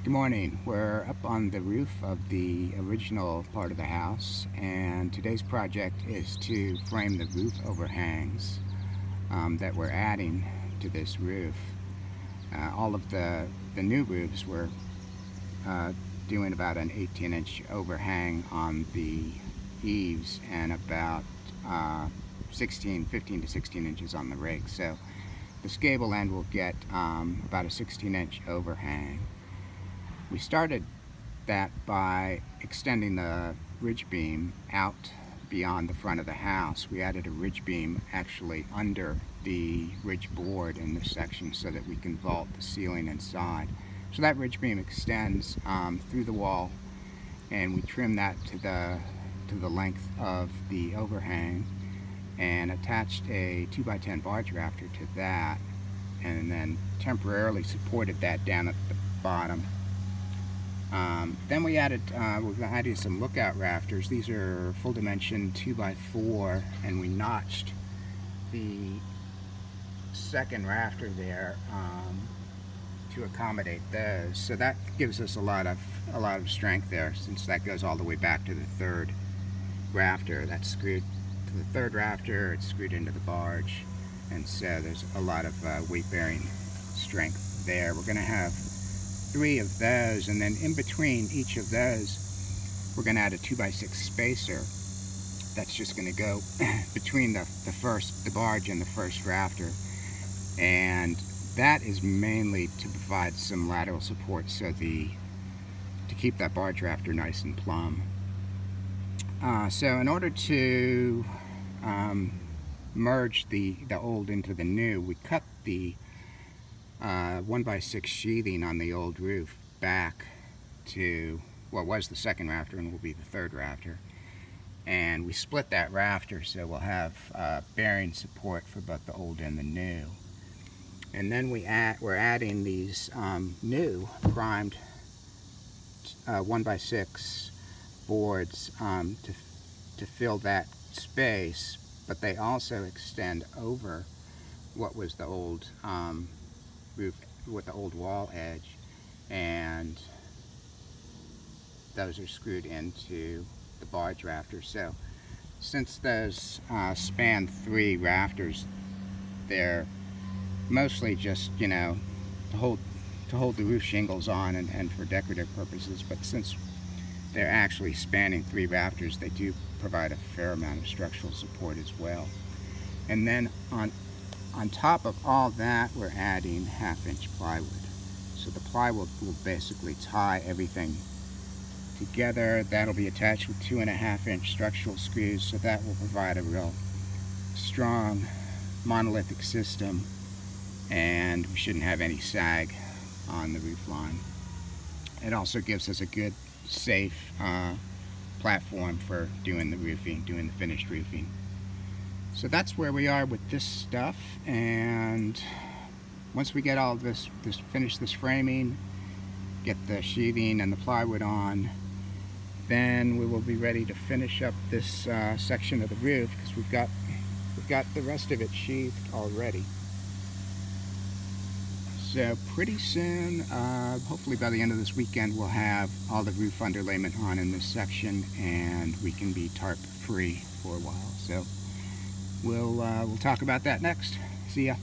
Good morning. We're up on the roof of the original part of the house, and today's project is to frame the roof overhangs that we're adding to this roof. All of the new roofs were doing about an 18-inch overhang on the eaves and about 15 to 16 inches on the rig. So the gable end will get about a 16-inch overhang. We started that by extending the ridge beam out beyond the front of the house. We added a ridge beam actually under the ridge board in this section so that we can vault the ceiling inside. So that ridge beam extends through the wall, and we trim that to the length of the overhang and attached a 2x10 barge rafter to that, and then temporarily supported that down at the bottom. Then we added some lookout rafters. These are full dimension 2x4, and we notched the second rafter there to accommodate those. So that gives us a lot of strength there, since that goes all the way back to the third rafter. That's screwed to the third rafter. It's screwed into the barge, and so there's a lot of weight-bearing strength there. We're going to have 3 of those, and then in between each of those we're going to add a 2x6 spacer that's just going to go between the barge and the first rafter, and that is mainly to provide some lateral support to keep that barge rafter nice and plumb. So in order to merge the old into the new, we cut the 1x6 sheathing on the old roof back to what was the second rafter and will be the third rafter, and we split that rafter so we'll have bearing support for both the old and the new. And then we're adding these new primed 1x6 boards to fill that space, but they also extend over what was the old roof with the old wall edge, and those are screwed into the barge rafter. So since those span 3 rafters, they're mostly just, to hold the roof shingles on and for decorative purposes, but since they're actually spanning 3 rafters, they do provide a fair amount of structural support as well. And then on top of all that, we're adding 1/2-inch plywood. So the plywood will basically tie everything together. That'll be attached with 2.5-inch structural screws, so that will provide a real strong monolithic system, and we shouldn't have any sag on the roof line. It also gives us a good, safe platform for doing the finished roofing. So that's where we are with this stuff, and once we get all this finish this framing, get the sheathing and the plywood on, then we will be ready to finish up this section of the roof, because we've got the rest of it sheathed already. So pretty soon, hopefully by the end of this weekend, we'll have all the roof underlayment on in this section, and we can be tarp free for a while. So we'll talk about that next. See ya.